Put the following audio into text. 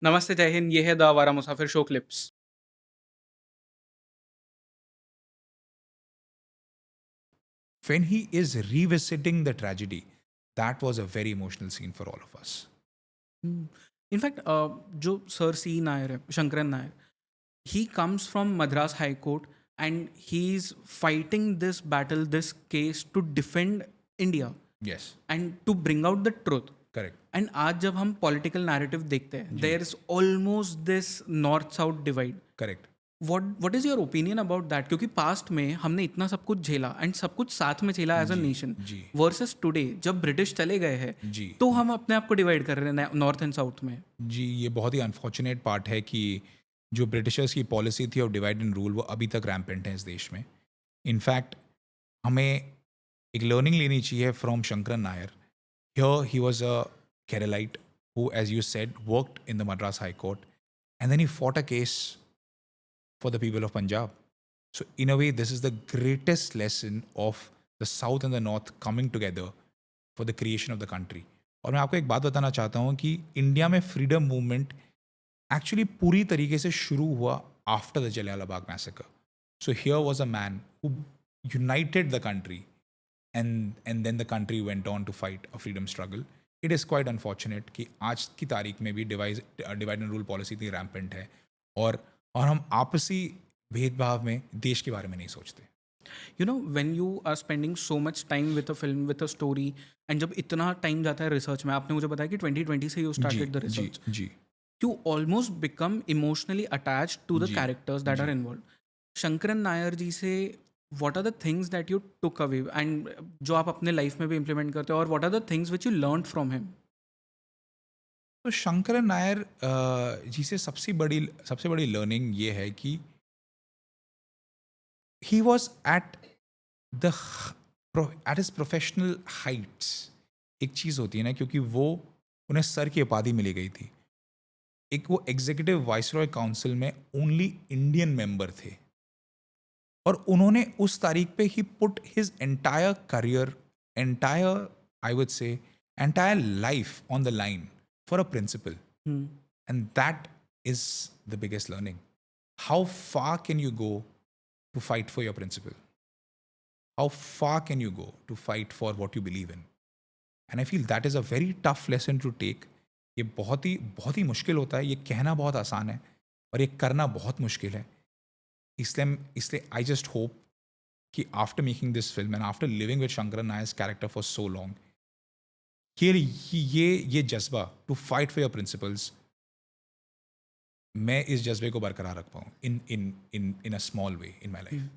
नमस्ते, जय हिंद, ये है द आवारा मुसाफिर show clips. When he is revisiting the tragedy, that was a very emotional scene for all of us. In fact जो sir C Nair है, Sankaran Nair, he comes from Madras High Court and he's fighting this battle, this case to defend India Yes, and to bring out the truth. correct. And आज जब हम political narrative देखते हैं, जी, there is almost this north south divide. correct. What is your opinion about that? क्योंकि past में हमने इतना सब कुछ झेला एंड सब कुछ साथ में झेला एज अ जी, नेशन, जी, वर्सेस टुडे जब ब्रिटिश चले गए हैं जी, तो हम अपने आप को डिवाइड कर रहे हैं नॉर्थ एंड साउथ में। जी, ये बहुत ही अनफॉर्चुनेट पार्ट है कि जो ब्रिटिशर्स की पॉलिसी थी ऑफ डिवाइड एंड रूल वो अभी तक रैम्पेंट है इस देश में। इनफैक्ट हमें एक लर्निंग लेनी चाहिए from Sankaran Nair. Here he was a Keralite who, as you said, worked in the Madras High Court, and then he fought a case for the people of Punjab. So, in a way, this is the greatest lesson of the South and the North coming together for the creation of the country. और मैं आपको एक बात बताना चाहता हूँ कि India में फ्रीडम मूवमेंट एक्चुअली पूरी तरीके से शुरू हुआ after the Jallianwala Bagh massacre. So here was a man who United the country and then the country went on to fight a freedom struggle. It is quite unfortunate कि आज की तारीख में भी डिवाइड एंड रूल पॉलिसी इतनी rampant है और हम आपसी भेदभाव में देश के बारे में नहीं सोचते. You know when you are spending so much time with a film with a story and जब इतना टाइम जाता है रिसर्च में, आपने मुझे बताया कि 2020 से यू जी, स्टार्टेड द जी, रिसर्च, जी, you almost become emotionally attached to the जी, characters that जी. are involved. शंकरन नायर जी से what are the things that you took away and जो आप अपने लाइफ में भी इम्प्लीमेंट करते हो, और what are the things which you learned from him? तो शंकरन नायर जी से सबसे बड़ी लर्निंग ये है कि he was the at his professional Heights. एक चीज़ होती है ना, क्योंकि वो उन्हें सर की उपाधि मिली गई थी. एक वो एग्जीक्यूटिव वाइसरॉय काउंसिल में ओनली इंडियन मेंबर थे और उन्होंने उस तारीख पे ही put his entire career, entire, I would say entire life on the line for a principle. Hmm. And that is the biggest learning. How far can you go to fight for your principle? How far can you go to fight for what you believe in? And I feel that is a very tough lesson to take. ये बहुत ही मुश्किल होता है. ये कहना बहुत आसान है और ये करना बहुत मुश्किल है. इसलिए आई जस्ट होप कि after making this film and after living with Shankar Nair's character for so long, ये जज्बा to fight for your principles, मैं इस जज्बे को बरकरार रख पाऊँ इन इन इन इन a small way in my life.